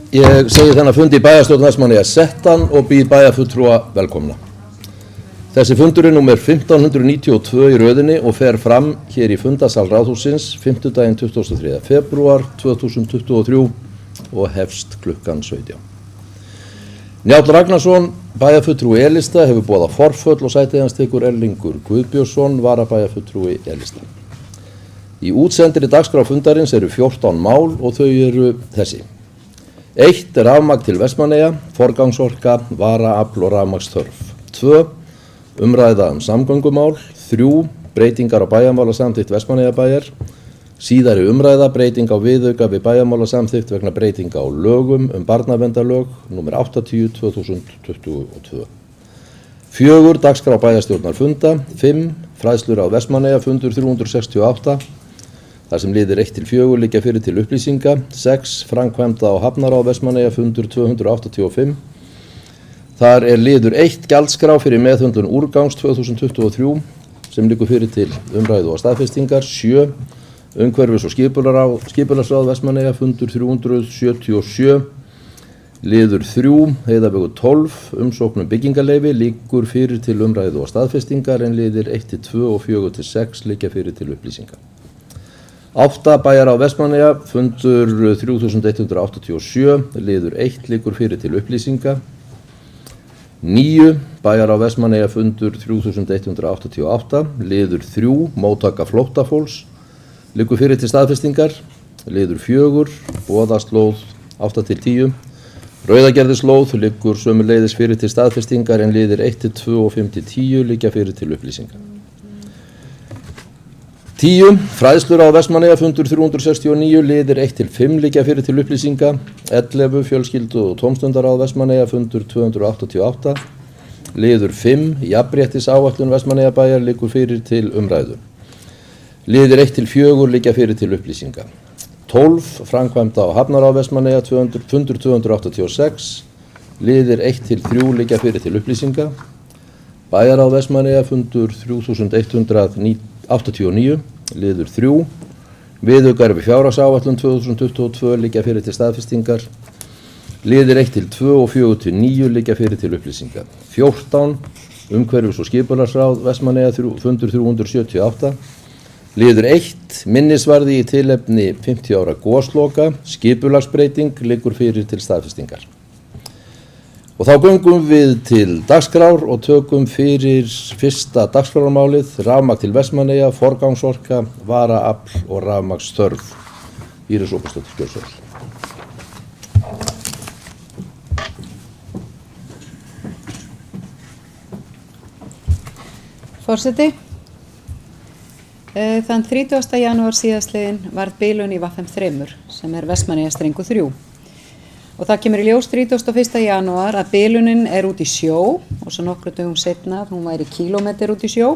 Ég segi þennan fund í bæjarstjórn Vestmannaeyja settan og býð bæjarfulltrúa velkomna. Þessi fundur er númer 1592 í röðinni og fer fram hér í fundasal Ráðhússins 5. 23. febrúar 2023 og hefst klukkan 17. Njáll Ragnarsson, bæjarfulltrúi E-lista, hefur boðað forföll og sætið hans tekur Erlingur Guðbjörnsson, varabæjarfulltrúi E-lista. Í útsendri dagskrá fundarins eru 14 mál og þau eru þessi. 1. Rafmagn til Vestmannaeyja, forgangsorka, varaafl og rafmagnsþörf. 2. Umræða samgöngumál. 3. Breytingar á bæjarmálasamþykkt Vestmannaeyjabæjar. Síðari umræða, breyting á viðauka við bæjarmálasamþykkt vegna breytinga á lögum barnaverndarlög nr. 80/2022. 4. Dagskrá bæjarstjórnarfunda. 5. Fræðslur á Vestmannaeyja, fundur 368. Þar sem liðir 1-4 liggja fyrir til upplýsinga. 6. Framkvæmda á Hafnará Vestmannaeyja, fundur 285. Þar er liður 1 gjaldskrá fyrir meðhöndlun úrgangs 2023 sem liggur fyrir til umræðu og staðfestingar. 7. Umhverfis- og skipulagsráð Vestmannaeyja, fundur 377. Liður 3, Heiðavegur 12, umsókn byggingarleyfi liggur fyrir til umræðu og staðfestingar en liðir 1-2 og 4-6 liggja fyrir til upplýsinga. 8. Bæjarráð Vestmannaeyja, fundur 3187, liður 1 liggur fyrir til upplýsinga. 9. Bæjarráð Vestmannaeyja, fundur 3188, liður 3, móttaka flóttafólks, liggur fyrir til staðfestingar. Liður 4, boðaslóð 8-10. Rauðagerðislóð liggur sömuleiðis fyrir til staðfestingar en liðir 1-2 og 5-10 liggja fyrir til upplýsingar. 10. Fræðslur á Vestmannaeyja, fundur 369, liðir 1-5 liggja fyrir til upplýsinga. 11. Fjölskyldu- og tómstundaráð Vestmannaeyja, fundur 288. Liður 5. Jafnréttisáætlun Vestmannaeyjabæjar liggur fyrir til umræðu. Liðir 1-4 liggja fyrir til upplýsinga. 12. Framkvæmda á Hafnará Vestmannaeyja, fundur 286. Liðir 1-3 liggja fyrir til upplýsinga. Bæjarráð Vestmannaeyja, fundur 3189, liður 3. Viðaukar við fjárhagsáætlun 2022 liggja fyrir til staðfestingar. Liðir 1-2 og 4-9 liggja fyrir til upplýsinga. 14. Umhverfis- og skipulagsráð Vestmannaeyja, fundur 378. Liður 1. Minnisvarði í tilefni 50 ára gosloka, skipulagsbreyting liggur fyrir til staðfestingar. Og þá göngum við til dagskrár og tökum fyrir fyrsta dagskrármálið, rafmagn til Vestmannaeyja, forgangsorka, varaafl og rafmagnsþörf. Íris Ómarsdóttir, gjörðu svo vel. Forseti, þann 30. janúar síðastliðinn varð bilun í FM3 sem er Vestmannaeyjastrengur 3. Og það kemur í ljós 31. janúar að bilunin er út í sjó og svo nokkru dögum seinna hún væri kílómetr út í sjó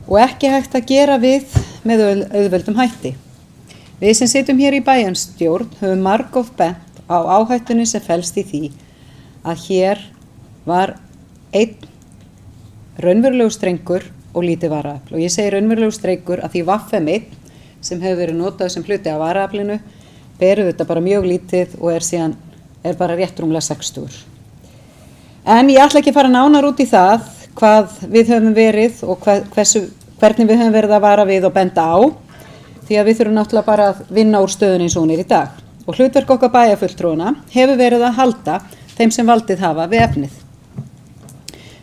og ekki hægt að gera við með auðveldum hætti. Við sem sitjum hér í bæjarstjórn höfum margoft bent á áhættunni sem felst í því að hér var einn raunverulegur strengur og lítið varaafl. Og ég segi raunverulegur strengur að því FM1 sem hefur verið notað sem hluti af varaaflinu beru þetta bara mjög lítið og er bara rétt rúmlega 60. En ég ætla ekki að fara nánar út í það hvað við höfum verið og hvernig við höfum verið að vara við og benda á því að við þurfum náttúrulega bara að vinna úr stöðunni eins og hún er í dag. Og hlutverk okkar bæjarfulltrúanna hefur verið að halda þeim sem valdið hafa við efnið.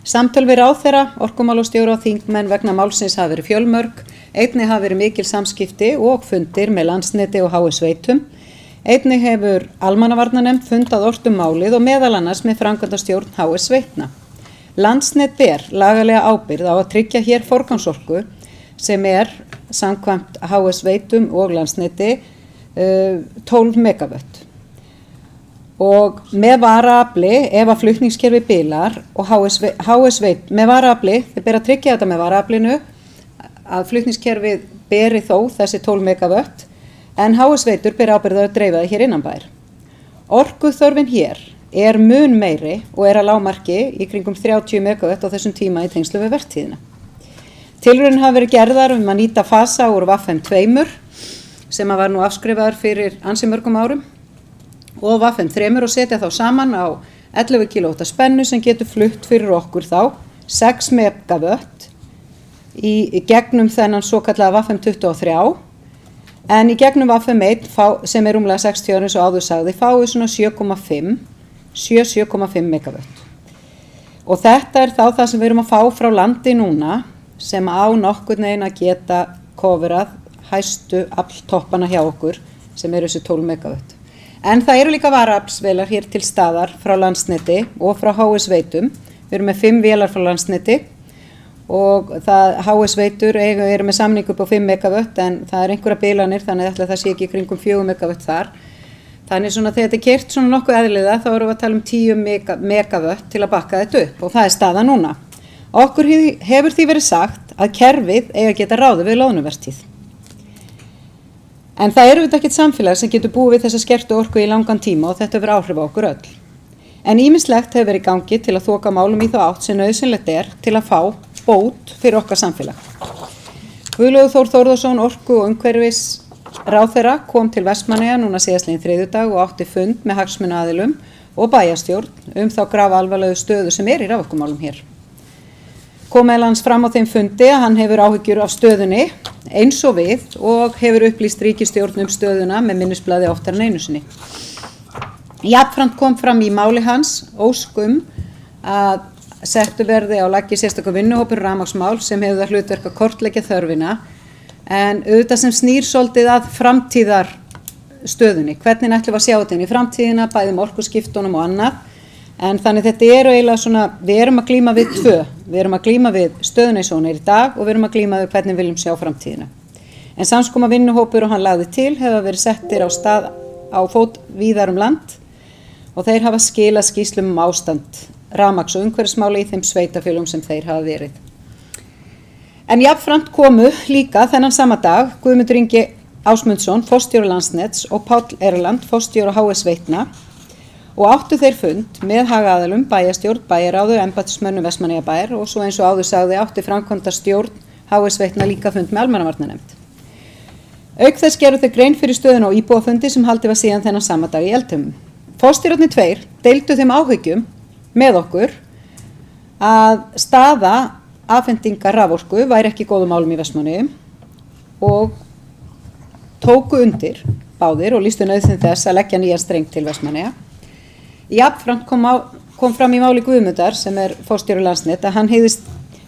Samtöl við ráðherra, orkumálastjóra og þingmenn vegna málsins hafa verið fjölmörg, einnig hafa verið mikil samskipti og fundir með Landsneti og HS Veitum. Einnig hefur almannavarnanefnd fundað ort málið og meðal annars með framkvæmdastjórn HS Veitna. Landsnet ber lagalega ábyrgð á að tryggja hér forgangsorku sem er samkvæmt HS Veitum og Landsneti 12 megavött. Og með varaafli, ef að flutningskerfi bilar og HS Veit með varaafli, þeir ber að tryggja þetta með varaaflinu að flutningskerfið beri þó þessi 12 megavött en HS Veitur ber ábyrgð að dreifa það hér innanbær. Orkuþörfin hér er mun meiri og er að lágmarki í kringum 30 megavött á þessum tíma í tengslu við vertíðina. Tilraunir hafa verið gerðar að nýta fasa úr FM2 sem var nú afskrifaður fyrir ansi mörgum árum og Vafem-3 og setja þá saman á 11 kV spennu sem getur flutt fyrir okkur þá 6 megavött í gegnum þennan svo kallaða Vafem-23 en í gegnum Vafem-1 sem rúmlega 60 eins og áður sagði fáið svona 7,5 megavött. Og þetta þá það sem við erum að fá frá landi núna sem á nokkurn veginn að geta coverað hæstu afltoppana hjá okkur sem þessi 12 megavött. En það eru líka varaaflsvélar hér til staðar frá Landsneti og frá HS Veitum. Við erum með 5 vélar frá Landsneti og HS Veitur eru með samning upp á 5 megavött en það einhverja bilanir þannig að það sé ekki kringum 4 megavött þar. Þannig svona þegar þetta keyrt svona nokkuð eðlilega þá erum við að tala 10 megavött til að bakka þetta upp og það staðan núna. Okkur hefur því verið sagt að kerfið eigi að geta ráðið við loðnuvertíð. En það auðvitað ekkert samfélag sem getur búið við þessa skertu orku í langan tíma og þetta hefur áhrif á okkur öll. En ýmislegt hefur verið í gangi til að þoka málum í þá átt sem nauðsynlegt til að fá bót fyrir okkar samfélag. Guðlaugur Þór Þórðarson, orku- og umhverfisráðherra kom til Vestmannaeyja núna síðastliðinn þriðjudag og átti fund með hagsmunaaðilum og bæjarstjórn þá grafalvarlegu stöðu sem í raforkumálum hér. Kom meðal annars fram á þeim fundi að hann hefur áhyggjur af stöðunni eins og við og hefur upplýst ríkisstjórn stöðuna með minnisblaði oftar en einu sinni. Jafnframt kom fram í máli hans ósk að settu verði á laggir sérstakur vinnuhópur rafmagnsmál sem hefur það hlutverk að kortleggja þörfina en auðvitað sem snýr svolítið að framtíðar stöðunni. Hvernig ætlum við að sjá þetta inn í framtíðina, bæði með orkuskiptunum og annað. En þannig þetta eiginlega svona, við erum að glíma við tvö. Við erum að glíma við stöðuna eins og hún í dag og við erum að glíma við hvernig við viljum sjá framtíðina. En samskoma vinnuhópur og hann lagði til hefur verið settir á stað á fót víðar land og þeir hafa skilað skýrslum ástand rafmagns- og umhverfismála í þeim sveitafélögum sem þeir hafa verið. En jafnframt komu líka þennan sama dag Guðmundur Ingi Ásmundsson, forstjóri Landsnets og Páll Erland, forstjóri HS Veitna og áttu þeir fund með hagaðilum, bæjarstjórn, bæjaráðu, embættismönnum Vestmannaeyjabæjar og svo eins og áður sagði átti framkvæmdastjórn HS Veitna líka fund með almannavarnanefnd. Auk þess gerðu þeir grein fyrir stöðuna á íbúafundi sem haldið var síðan þennan sama dag í Eldheimum. Forstjórarnir 2 deildu þeim áhyggjum með okkur að staða afhendingar raforku væri ekki góðum málum í Vestmannaeyjum og tóku undir báðir og lýstu nauðsyn þess að leggja nýjan streng til Vestmannaeyja. Jafnframt kom fram í máli Guðmundar sem forstjóri Landsnet að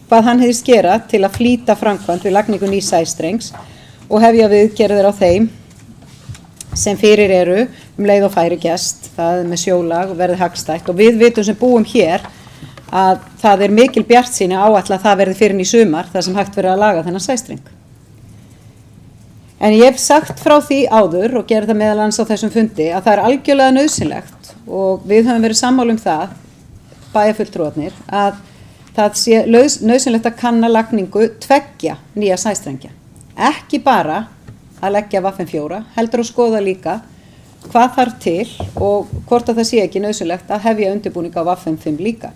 hvað hann hygðist gera til að flýta framkvæmd við lagningu nýs sæstrengs og hefja viðgerðir á þeim sem fyrir eru leið og færi gest, það með sjólag og verði hagstætt og við vitum sem búum hér að það mikil bjartsýni áætla að það verði fyrir í sumar þar sem hægt verið að laga þennan sæstreng. En ég hef sagt frá því áður og gerði það meðal annars á þessum fundi að það algjörlega nauðsynlegt og við höfum verið sammála það, bæjarfulltrúarnir, að það sé nauðsynlegt að kanna lagningu 2 nýja sæstrengja. Ekki bara að leggja Vafem-4, heldur að skoða líka hvað þarf til og hvort að það sé ekki nauðsynlegt að hefja undirbúning á Vafem-5 líka.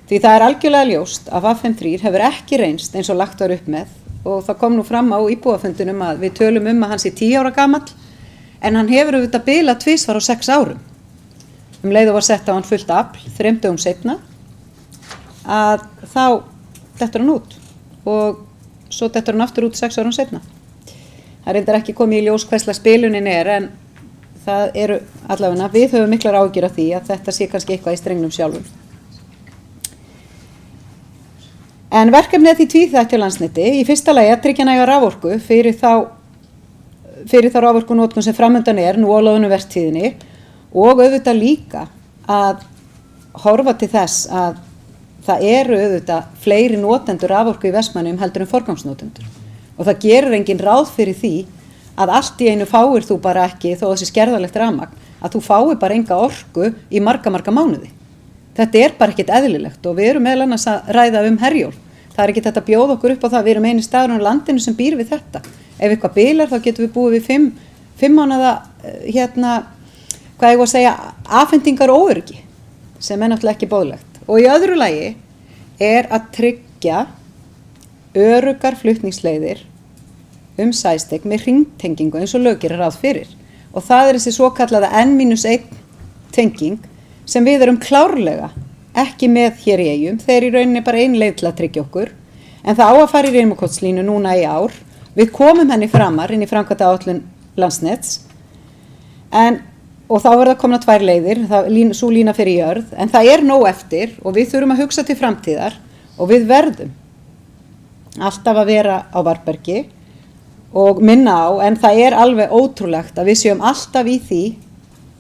Því það algjörlega ljóst að Vafem-3 hefur ekki reynst eins og lagt var upp með og það kom nú fram á íbúafundunum að við tölum að hann sé 10 ára gamall en hann hefur auðvitað bilað tvisvar á 6 árum. Leið og var sett á hann fullt afl 3 dögum seinna að þá dettur hann út og svo dettur hann aftur út 6 árum seinna. Það reyndar ekki komið í ljós hvers slags bilunin en það eru allavega, við höfum miklar áhyggjur af því að þetta sé kannski eitthvað í strengnum sjálfum. En verkefnið því tvíþætt hjá Landsneti, í fyrsta lagi að tryggja næga raforku fyrir þá raforkunotkun sem framundan nú á loðnuvertíðinni og auðvitað líka að horfa til þess að það eru auðvitað fleiri notendur raforku í Vestmannaeyjum heldur en forgangsnotendur. Og það gerir engin ráð fyrir því að allt í einu fáir þú bara ekki, þó þessi skerðalegt rafmagn, að þú fáir bara enga orku í marga mánuði. Þetta bara ekkert eðlilegt og við erum meðal annars að ræða Herjólf. Það ekki þetta að bjóða okkur upp á það, við erum eini staður á landinu sem býr við þetta. Ef eitthvað bilar þá getum við búið við 5 mánaða, hvað ég var að segja, afhendingar óöryggi, sem náttúrulega ekki boðlegt. Og í öðru lagi að tryggja öruggar flutningsleiðir sæsteg með hringtengingu eins og lög gerir ráð fyrir. og það þessi svokallaða N-1 tenging sem við erum klárlega ekki með hér í Eyjum. Þeir í rauninni bara ein leið til að tryggja okkur, en það á að fara í Reykjavíkurlínu núna í ár. Við komum henni framar inn í framkvæmdaáætlun Landsnets, og þá verða komna 2 leiðir, sú lína fyrir jörð, en það nóg eftir og við þurfum að hugsa til framtíðar og við verðum alltaf að vera á varðbergi og minna á, en það alveg ótrúlegt að við séum alltaf í því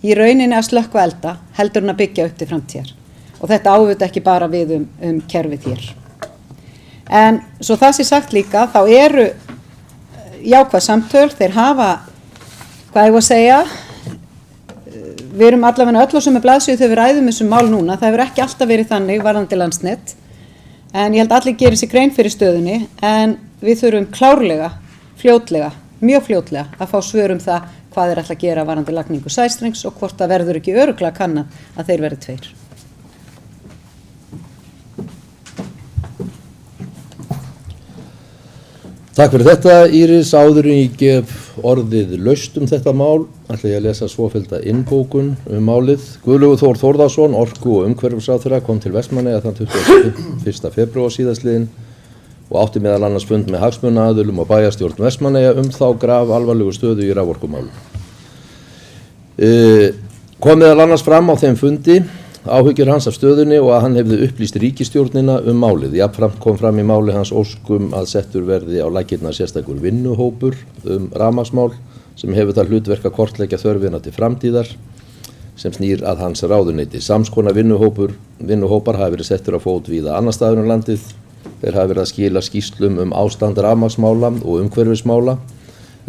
í rauninni að slökkva elda heldur en að byggja upp til framtíðar, og þetta ávitt ekki bara við kerfið hér. En svo það sé sagt líka, þá eru jákvæð samtöl, þeir hafa, hvað ég var að segja, við erum allavega öll á sömu blaðsíðu þegar við ræðum þessum mál núna. Það hefur ekki alltaf verið þannig varðandi Landsnet, en ég held allir gerir sér grein fyrir stöðunni, en við þurfum klárlega, fljótlega, mjög fljótlega að fá svör það hvað ætla að gera varðandi lagningu sæstrengs og hvort það verður ekki örugglega kannað að þeir verði 2. Takk fyrir þetta, Íris. Áður en ég gef orðið laust þetta mál, ætla ég að lesa svofellda innbókun málið. Guðlaugur Þór Þórðarson, orku- og umhverfisráðherra, kom til Vestmannaeyja þann 21. febrúar síðastliðinn og átti meðal annars fund með hagsmunaaðilum og bæjarstjórn Vestmannaeyja þá grafalvarlegu stöðu í raforkumálum. Kom meðal annars fram á þeim fundi áhyggjur hans af stöðunni og að hann hefði upplýst ríkisstjórnina málið. Jafnframt kom fram í máli hans óskum að settur verði á laggirnar sérstakur vinnuhópur rafmagnsmál sem hefur það hlutverk að kortleggja þörfina til framtíðar sem snýr að hans ráðuneyti. Samskonar vinnuhópar hafa verið settur á fót víða annar staðar landið. Þeir hafa verið að skila skýrslum ástand rafmagnsmála og umhverfismála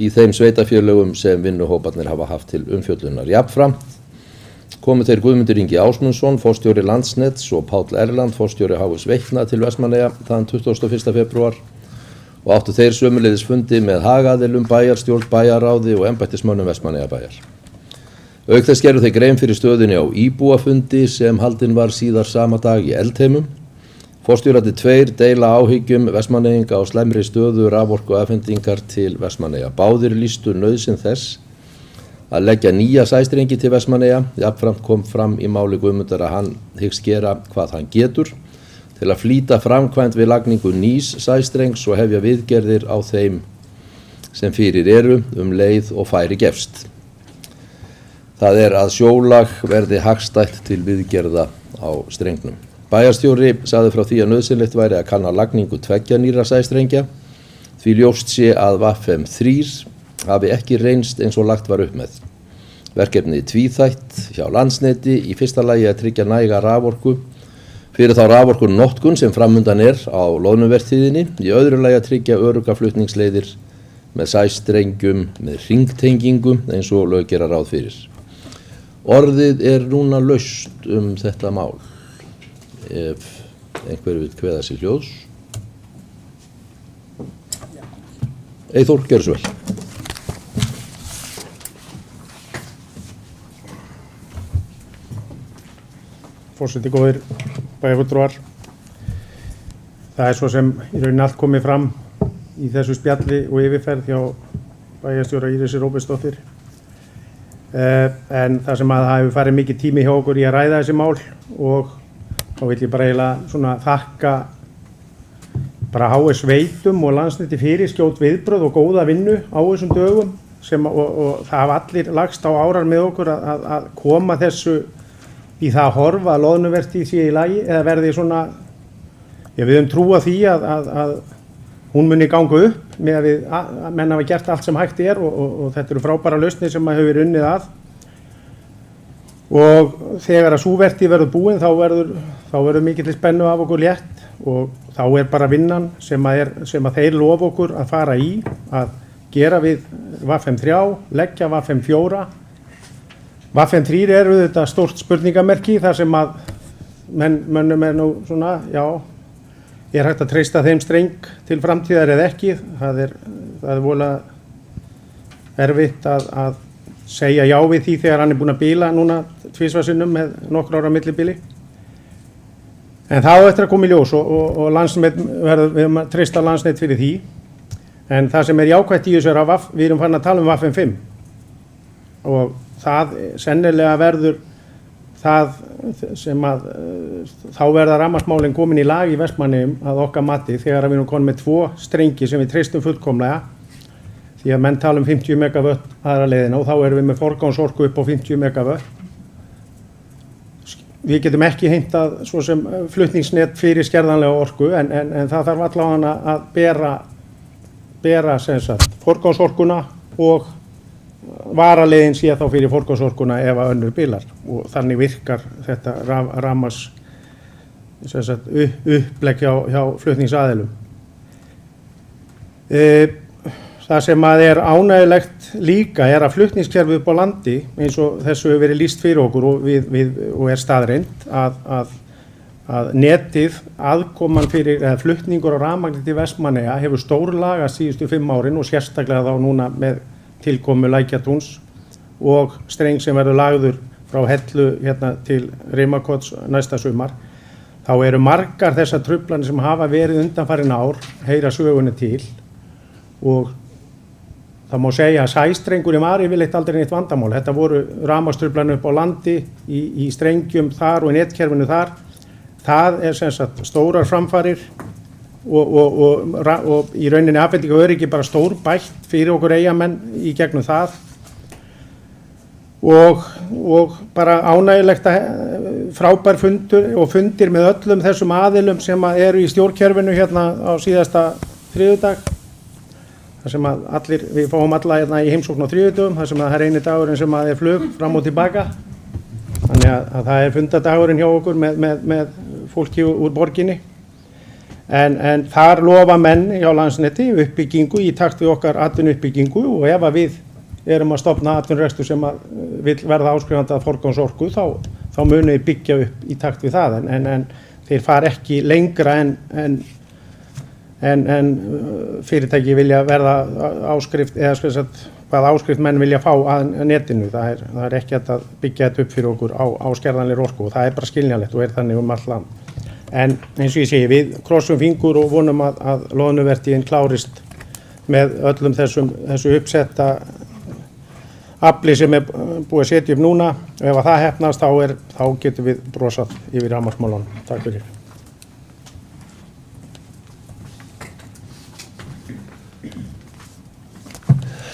í þeim sveitarfélögum sem vinnuhóparnir hafa haft til umfjöllunar. Jafnframt komu þeir Guðmundur Ingi Ásmundsson, forstjóri Landsnets og Páll Erland, forstjóri HS Veitna til Vestmannaeyja þann 21. febrúar og áttu þeir sömuleiðis fundi með hagaðilum, bæjarstjórn, bæjarráði og embættismönnum Vestmannaeyjabæjar. Auk þess gerðu þeir grein fyrir stöðunni á íbúafundi sem haldinn var síðar sama dag í Eldheimum. Forstjórarnir 2 deila áhyggjum Vestmannaeyinga á slæmri stöðu raforkuafhendingar til Vestmannaeyja. Báðir lýstu nauðsyn þess að leggja nýja sæstrengi til Vestmannaeyja. Jafnframt kom fram í máli Guðmundar að hann hyggst gera hvað hann getur til að flýta framkvæmd við lagningu nýs sæstrengs og hefja viðgerðir á þeim sem fyrir eru leið og færi gefst. Það að sjólag verði hagstætt til viðgerða á strengnum. Bæjarstjóri sagði frá því að nauðsynlegt væri að kanna lagningu 2 nýrra sæstrengja því ljóst sé að VAFM 3 hafi ekki reynst eins og lagt var upp með. Verkefnið tvíþætt hjá Landsneti, í fyrsta lagi að tryggja næga raforku fyrir þá raforkunotkun sem framundan á loðnuvertíðinni, í öðru lagi að tryggja örugga flutningsleiðir með sæstrengjum með hringtengingu eins og lög gera ráð fyrir. Orðið núna laust þetta mál. Ef einhver vill kveða sér hljóðs. Eyþór, gjörðu svo vel. Forseti góðir bæjarfulltrúar. Það svo sem í rauninni allt komið fram í þessu spjalli og yfirferð hjá bæjarstjóra Írisi Róbertsdóttur. En það sem að það hefur farið mikið tími hjá okkur í að ræða þessi mál og þá vil ég bara eiginlega svona þakka bara HS Veitum og Landsneti fyrir skjót viðbrögð og góða vinnu á þessum dögum og það hafa allir lagst á árar með okkur að koma þessu í það að horfa að loðnuvertíð sé í lagi eða verði svona, við höfum trúa því að hún muni ganga upp með að menn hafa gert allt sem hægt og þetta eru frábæra lausnir sem maður hefur unnið að. Og þegar að sú vertíð verður búin þá verður mikill spennu af okkur létt og þá bara vinnan sem að þeir lofa okkur að fara í að gera við VAFM 3, leggja VAFM 4. VAFM 3 þetta stórt spurningamerki þar sem að mönnum nú svona, hægt að treysta þeim streng til framtíðar eða ekki. Það er voðalega erfitt að segja já við því þegar hann búinn að bíla núna tvisvarsinnum með nokkur ára millibili. En það á eftir að koma í ljós og Landsnet við höfum að treysta Landsnet fyrir því. En það sem jákvætt í þessu að við erum farin að tala VAFM 5. og það sennilega verður það sem að þá verða rafmagnsmálin komin í lag í Vestmannaeyjum að okkar mati þegar við erum komin með 2 strengi sem við treystum fullkomlega því að menn tala um 50 megavött aðra leiðina og þá erum við með forgangsorku upp á 50 megavött. Við getum ekki heimtað svo sem flutningsnet fyrir skerðanlega orku en það þarf allavega að bera sem sagt forgangsorkuna og varaleiðin sé þá fyrir forgangsorkuna ef að önnur bilar og þannig virkar þetta rafmagns sem sagt upplegg hjá flutningsaðilum. Það sem að er ánægjulegt líka er að flutningskerfið upp á landi eins og þessu hefur verið lýst fyrir okkur og er staðreynd að netið aðkoman fyrir flutningur á rafmagni til Vestmannaeyja hefur stórlagast síðustu 5 árin og sérstaklega þá núna með tilkomu Lækjatúns og streng sem verður lagður frá Hellu hérna til Rimakots næsta sumar. Þá eru margar þessar truflanir sem hafa verið undanfarin ár heyra sögunni til og það má segja að sæstrengurinn var yfirleitt aldrei neitt vandamál. Þetta voru rafmagnstruflanir upp á landi í strengjum þar og í netkerfinu þar. Það er sem sagt stórar framfarir og í rauninni afhending og öryggi bara stór bætt fyrir okkur Eyjamenn í gegnum það. Og bara ánægjulegt frábær fundir með öllum þessum aðilum sem eru í stjórnkerfinu hérna á síðasta þriðjudag. Það sem að við fáum alla hérna í heimsókn á þriðjudögum, það sem að það er eini dagurinn sem að er flug fram og tilbaka. Þannig að það er fundadagurinn hjá okkur með fólki úr borginni. En þar lofa menn hjá Landsneti uppbyggingu í takt við okkar atvinnuuppbyggingu og ef að við erum að stofna atvinnurekstur sem að vill verða áskrifandi að forgangsorku þá munum við byggja upp í takt við það en þeir fara ekki lengra en fyrirtæki vilja verða áskrift eða hvað áskrift menn vilja fá að netinu. Það er ekki að byggja þetta upp fyrir okkur á skerðanlegri orku og það er bara skiljanlegt og er þannig allt land. En eins og ég segi, við krossum fingur og vonum að loðnuvertíðin klárist með öllum þessu uppsetta afli sem er búið að setja upp núna. Ef að það heppnast þá getum við brosað yfir rafmagnsmálunum. Takk fyrir.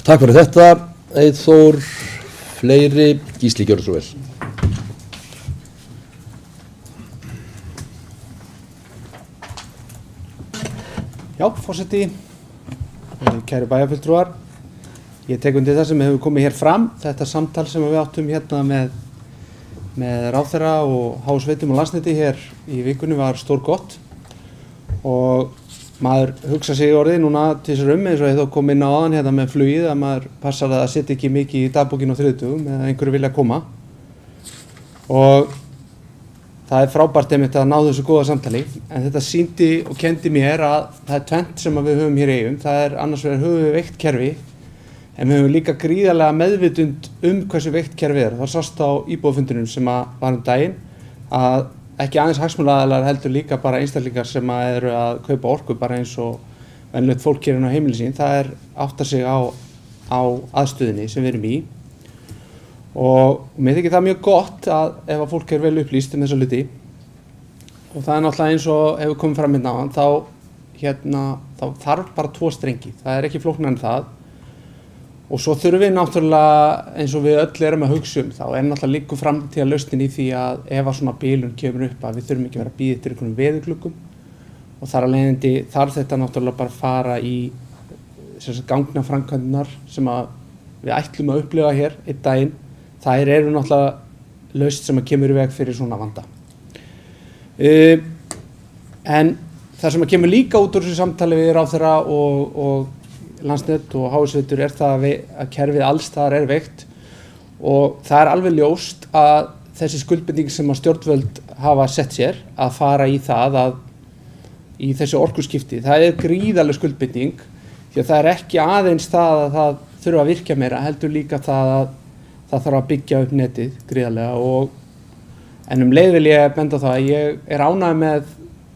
Takk fyrir þetta, Eyþór, fleiri, Gísli, gjörðu svo vel. Já, forseti, kæru bæjarfulltrúar, ég tek undir það sem hefur komið hér fram, þetta samtal sem við áttum hérna með ráðherra og Háskólaveitum og Landsneti hér í vikunni var stórgott og maður hugsa sig orðið núna til þessar eins og ég þó kom inn á áðan hérna með flugið að maður passar að það setja ekki mikið í dagbókinu á þriðjudögum eða einhverju vilja koma og það er frábært einmitt að ná þessu góða samtali en þetta sýndi og kendi mér að það er tvennt sem við höfum hér í Eyjum, það er annars vegar höfum við veikt kerfi en við höfum líka gríðarlega meðvitund hversu veikt kerfi er. Það sást á íbúafundinum sem var daginn að ekki aðeins hagsmunaaðilar heldur líka bara einstaklingar sem eru að kaupa orku bara eins og venjulegt fólk hér inn á heimili sín. Það er áttar sig á aðstöðunni sem við erum í og mér þykir það mjög gott að ef að fólk er vel upplýst þessa hluti og það er náttúrulega eins og hefur komið fram hérna áðan þá þarf bara 2 strengi. Það er ekki flóknara en það og svo þurfum við náttúrulega eins og við öll erum að hugsa þá er náttúrulega líka framtíðarlausnin í því að ef að svona bilun kemur upp að við þurfum ekki að vera að bíða eftir einhverjum veðurgluggum og þar af leiðandi þarf þetta náttúrulega bara að fara í gangnaframkvæmdirnar sem að við ætlum að upplifa hér einn daginn. Þær eru náttúrulega lausn sem að kemur í veg fyrir svona vanda. En það sem að kemur líka út úr þessu samtali við ráðherra og Landsnet og Háskólaveitur er það að kerfið alls staðar er veikt og það er alveg ljóst að þessi skuldbinding sem að stjórnvöld hafa sett sér að fara í það að í þessi orkuskipti, það er gríðarleg skuldbinding því að það er ekki aðeins það að það þurfa að virkja meira heldur líka það að það þarf að byggja upp netið gríðarlega en leið vil ég benda á það að ég er ánægður með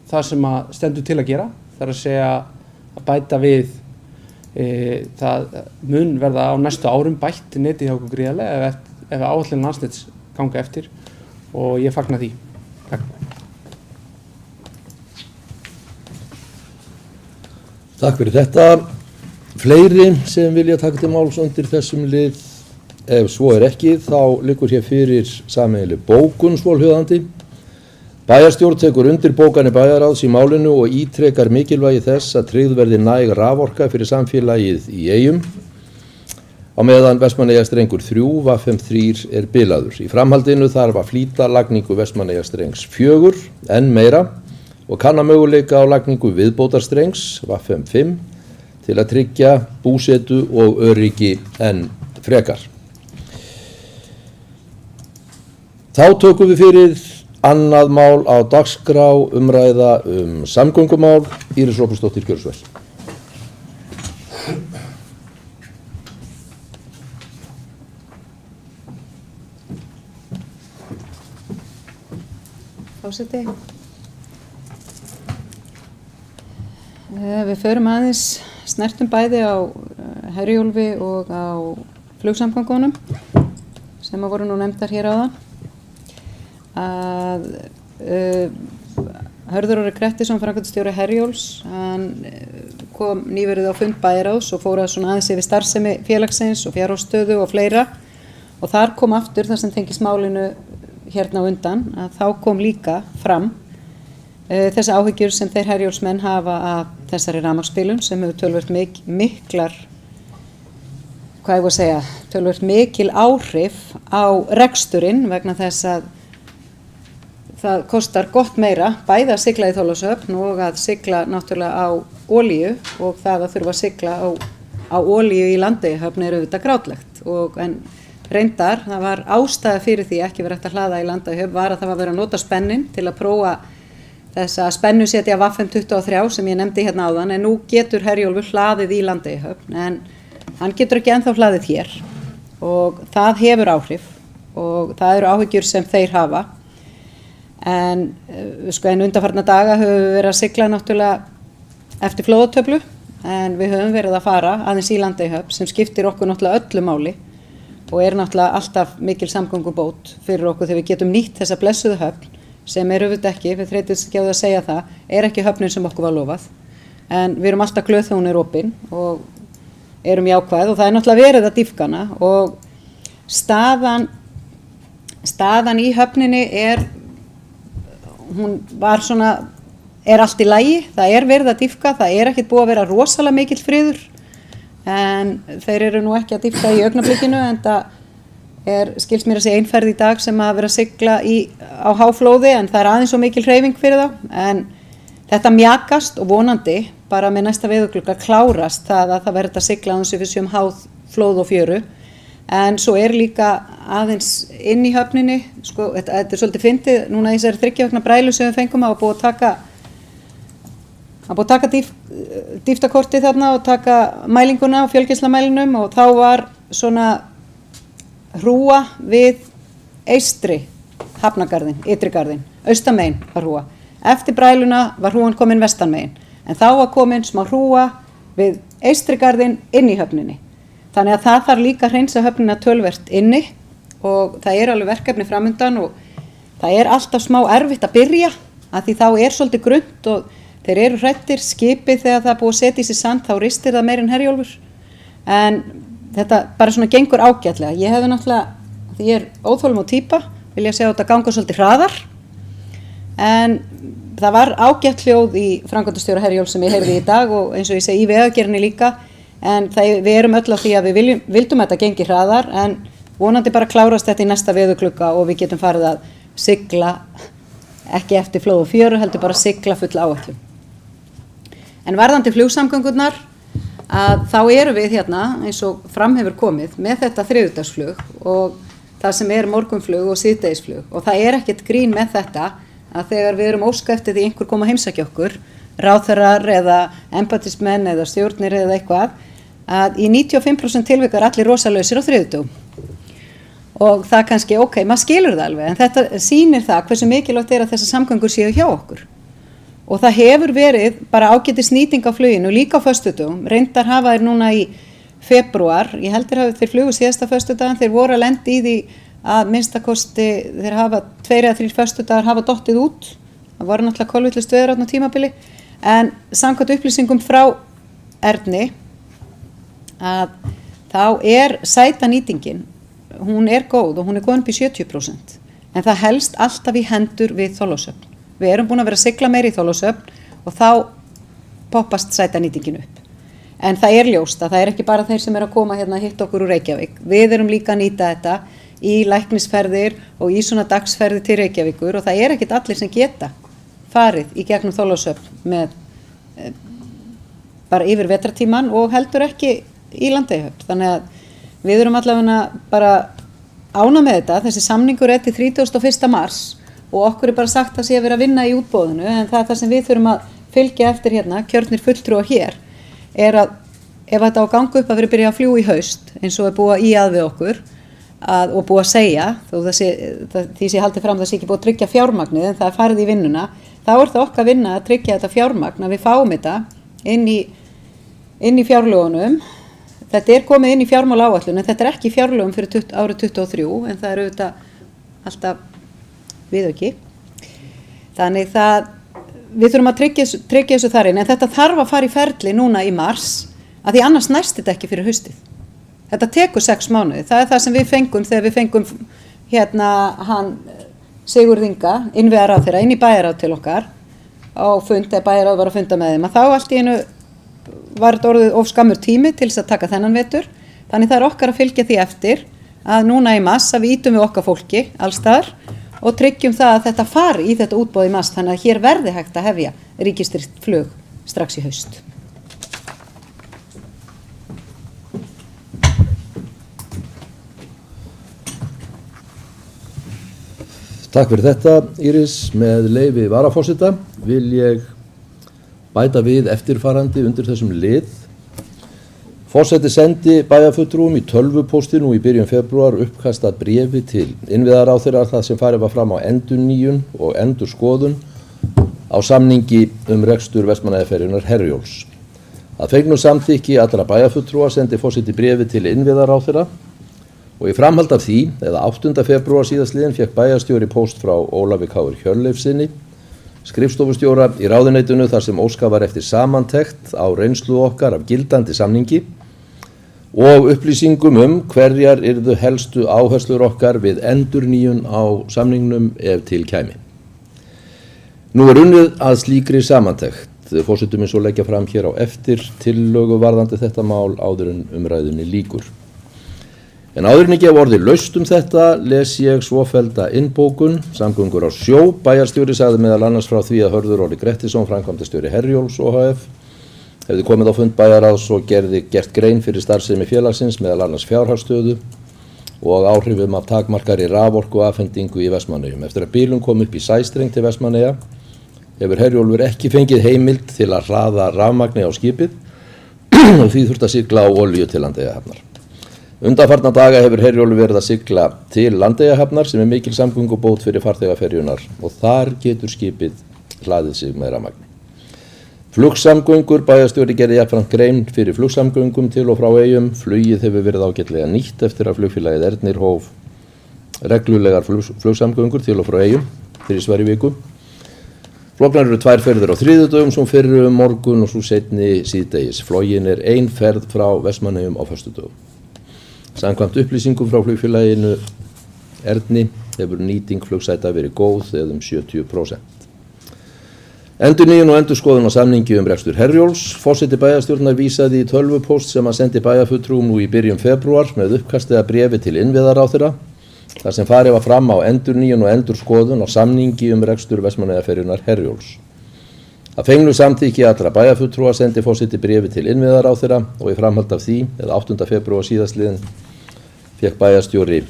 það sem að stendur til að gera, það er að segja að bæta við Það mun verða á næstu árum bætt netið hjá okkur gríðarlega ef áætlun Landsnets ganga eftir og ég fagna því. Takk. Takk fyrir þetta. Fleiri sem vilja taka til máls undir þessum lið? Ef svo ekki, þá liggur hér fyrir sameiginleg bókun svohljóðandi. Bæjarstjórn tekur undir bókanir bæjarráðs í málinu og ítrekar mikilvægi þess að tryggð verði næg raforka fyrir samfélagið í Eyjum á meðan Vestmannaeyjastrengur 3 VF3 er bilaður. Í framhaldinu þarf að flýta lagningu Vestmannaeyjastrengs 4 enn meira og kanna möguleika á lagningu viðbótarstrengs VF5 til að tryggja búsetu og öryggi enn frekar. Þá tökum við fyrir annað mál á dagskrá, umræða samgöngumál. Íris Róbertsdóttir, gjörðu svo vel. Forseti. Við förum aðeins snertum bæði á Herjólfi og á flugsamgöngunum sem voru nú nefndar hér áðan. Að Hörður Orri Grettisson, framkvæmdastjóri Herjóls, hann kom nýverið á fund bæjarráðs og fór að svona aðeins yfir starfsemi félagsins og fjárhagsstöðu og fleira og þar kom aftur það sem tengist málinu hérna á undan að þá kom líka fram þessi áhyggjur sem þeir Herjólsmenn hafa af þessari rafmagnsbílun sem hefur töluvert miklar, hvað ég var að segja, töluvert mikil áhrif á reksturinn vegna þess að það kostar gott meira bæði að sigla í Þorlákshöfn og að sigla náttúrulega á olíu og það að þurfa að sigla á olíu í Landeyjahöfn er auðvitað grátlegt en reyndar það var ástæða fyrir því ekki verið hægt að hlaða í Landeyjahöfn var að það var verið að nota spennin til að prófa þessa spennusetja VF23 sem ég nefndi hérna áðan en nú getur Herjólfur hlaðið í Landeyjahöfn en hann getur ekki ennþá hlaðið hér og það hefur áhrif og það eru áhyggjur sem þeir hafa. En undanfarna daga höfum við verið að sigla náttúrulega eftir flóðatöflu en við höfum verið að fara aðeins í Landeyjahöfn sem skiptir okkur náttúrulega öllu máli og er náttúrulega alltaf mikil samgöngubót fyrir okkur þegar við getum nýtt þessa blessuðu höfn sem er auðvitað ekki, við þreytumst ekki á það að segja það, er ekki höfnin sem okkur var lofað en við erum alltaf glöð þegar hún er opin og erum jákvæð og það er náttúrulega verið að dýpka hana og staðan í höfninni hún var svona, allt í lagi, það er verið að dýpka, það er ekkert búið að vera rosalega mikill friður en þeir eru nú ekki að dýpka í augnablikinu en það skilst mér að segja einferð í dag sem að vera að sigla á háflóði en það er aðeins svo mikil hreyfing fyrir þá en þetta mjakast og vonandi bara með næsta veðurglugga klárast það að það verður að sigla aðeins við séum háð flóð og fjöru en svo er líka aðeins inn í höfninni, þetta er svolítið fyndið, núna í þessari 3 vikna brælu sem við fengum að búið að taka dýftakortið þarna og taka mælinguna og fjölgeislamælinum og þá var svona hrúa við eystri hafnagarðin, ytrigarðin, austamein var hrúa. Eftir bræluna var hrúan komin vestanmein en þá var komin smá hrúa við eystrigarðin inn í höfninni. Þannig að það þarf líka að hreinsa höfnina töluvert inni og það er alveg verkefni framundan og það er alltaf smá erfitt að byrja að því þá er svolítið grunnt og þeir eru hrættir skipið þegar það er búið að setja í sig sand þá ristir það meir en Herjólfur en þetta bara svona gengur ágætlega. Ég hefði náttúrulega, því ég er óþolum og týpa, vilja segja að þetta ganga svolítið hraðar en það var ágætt hljóð í framkvæmdastjóra Herjóls sem ég heyrði í dag og eins og ég segi í vegagerðinni líka en við erum öll á því að við vildum að þetta gengi hraðar en vonandi bara klárast þetta í næsta veðurglugga og við getum farið að sigla ekki eftir flóð og fjöru heldur bara sigla full áætlun. En varðandi flugsamgöngurnar að þá erum við hérna eins og fram hefur komið með þetta þriðjudagsflug og það sem er morgunflug og síðdegisflug og það er ekkert grín með þetta að þegar við erum óska eftir því einhver koma að heimsækja okkur, ráðherrar eða embættismenn eða stjórnir eða eitthvað að í 95% tilvika er allir rosalausir á þriðjudögum og það kannski, maður skilur það alveg en þetta sýnir það hversu mikilvægt er að þessar samgöngur séu hjá okkur og það hefur verið bara ágætis nýting á fluginu, líka á föstudögum, reyndar hafa þeir núna í febrúar, ég heldur hafa þeir flugu síðasta föstudagan, þeir voru að lenda í því að minnstakosti þeir hafa 2 eða 3 föstudagar hafa dottið út, það voru náttúrulega kolvillust veður á tímabili, en samkvæmt upplýsingum frá Erni að þá sætanýtingin, hún góð og hún góð upp í 70%, en það helst alltaf í hendur við Þorlákshöfn. Við erum búin að vera að sigla meira í Þorlákshöfn og þá poppast sætanýtingin upp. En það ljóst að það ekki bara þeir sem að koma hérna að hitta okkur úr Reykjavík. Við erum líka að nýta þetta í læknisferðir og í svona dagsferðir til Reykjavíkur og það ekkert allir sem geta farið í gegnum Þorlákshöfn með bara yfir vetrartíman og heldur ekki í Landeyjahöfn. Þannig að við erum allavega bara ána með þetta. Þessi samningur til 31. mars og okkur bara sagt að sé að vera að vinna í útboðinu, en það sem við þurfum að fylgja eftir hérna, kjörnir fulltrúar hér, að ef þetta á að ganga upp að vera byrja að fljúga í haust, eins og búið í að við okkur og búið að segja, þó því sé haldið fram það sé ekki búið að tryggja fjármagnið, en það farið í vinnuna, þá það okkar vinna að tryggja þetta fjármagn, að við fáum þetta inn í fjárlögunum. Þetta komið inn í fjármálaáætlun, en þetta ekki fjárlögum fyrir árið 2023, en það auðvitað alltaf viðauki. Þannig við þurfum að tryggja þessu þar inn, en þetta þarf að fara í ferli núna í mars, að því annars næst þetta ekki fyrir haustið. Þetta tekur 6 mánuði, það það sem við fengum þegar við fengum hérna hann Sigurð Inga, innviðaráðherra, inn í bæjarráð til okkar á fund, eða bæjarráð var að funda með þeim, að þá allt í einu var þetta orðið of skammur tími til þess að taka þennan vetur, þannig það okkar að fylgja því eftir að núna í mars að við ýtum við okkar fólki allstaðar og tryggjum það að þetta fari í þetta útboð í mars, þannig að hér verði hægt að hefja ríkisstyrkt flug strax í haust. Takk fyrir þetta, Íris. Með leyfi varaforseta vil ég bæta við eftirfarandi undir þessum lið. Forseti sendi bæjarfulltrúum í tölvupósti nú í byrjun febrúar uppkastað bréfi til innviðaráðherra þar sem farið var fram á endurnýjun og endurskoðun á samningi rekstur Vestmannaeyjaferjunnar Herjólfs. Að fengnu samþykki allra bæjarfulltrúa sendi forseti bréfi til innviðaráðherra og í framhald af því, eða 8. febrúar síðastliðinn, fékk bæjarstjóri póst frá Ólafi K. Hjörleifssyni, skrifstofustjóra í ráðuneytinu þar sem óskað var eftir samantekt á reynslu okkar af gildandi samningi og upplýsingum hverjar yrðu helstu áherslur okkar við endurnýjun á samningnum ef til kæmi. Nú unnið að slíkri samantekt. Forseti mun svo leggja fram hér á eftir tillögu varðandi þetta mál áður en umræðunni lýkur. En áður en ekki hef orðið laust þetta les ég svofellda innbókun, samgöngur á sjó. Bæjarstjóri sagði meðal annars frá því að Hörður Orri Grettisson, framkvæmdastjóri Herjólfs OHF, hefði komið á fund bæjarráðs og gert grein fyrir starfsemi félagsins, meðal annars fjárhagsstöðu og áhrifum af takmarkari raforku og afhendingu í Vestmannaeyjum. Eftir að bílum kom upp í sæstreng til Vestmannaeyja hefur Herjólfur ekki fengið heimild til að hraða rafmagni á skipið og því þurfti að sigla á olíu til Landeyjahafnar. Undanfarna daga hefur Herjólfur verið að sigla til Landeyjahafnar sem mikil samgöngubót fyrir farþegaferjurnar og þar getur skipið hlaðið sig með rafmagni. Flugsamgöngur, bæjarstjóri gerði jafnframt grein fyrir flugsamgöngum til og frá eyjum. Flugið hefur verið ágætlega nýtt eftir að flugfélagið Ernir hóf reglulegar flugsamgöngur til og frá eyjum þrisvar í viku. Flognar eru 2 ferðir á þriðjudögum, svo fyrr morgun og svo seinni síðdegis. Flogin ein ferð frá Vestmannaeyjum á föstudögum. Samkvæmt upplýsingum frá flugfélaginu Erni hefur nýting flugsæta verið góð eða 70%. Endurnýjun og endurskoðun á samningi rekstur Herjólfs. Forseti bæjarstjórnar vísaði í tölvupóst sem hann sendi bæjarfulltrúum nú í byrjun febrúar með uppkastið að bréfi til innviðaráðherra þar sem farið var fram á endurnýjun og endurskoðun á samningi rekstur Vestmannaeyjaferjunnar Herjólfs. Að fengnu samþykki allra bæjarfulltrúa sendi forseti bréfi til innviðaráðherra og í framhald af því, eða 8. febrúar síðastliðinn, fékk bæjarstjóri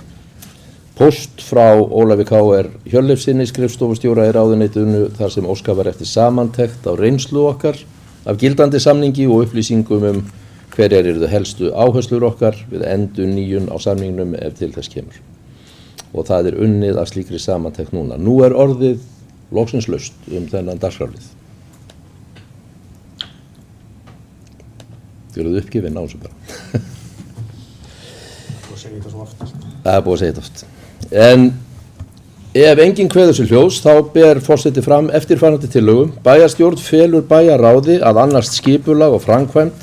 póst frá Ólafi K. Hjörleifssyni, skrifstofustjóra í ráðuneytinu þar sem óskað var eftir samantekt á reynslu okkar af gildandi samningi og upplýsingum hverjar yrðu helstu áherslur okkar við endurnýjun á samningnum ef til þess kemur. Og það unnið að slíkri samantekt núna. Nú orðið loksins laust þennan dagskrárlið. Gjörðu uppgefin á þessu bara. Og segja þetta svo oft. Það búið að segja þetta oft. En ef enginn kveður sér hljóðs, þá ber forseti fram eftirfarandi tillögu. Bæjarstjórn felur bæjarráði að annast skipulag og framkvæmd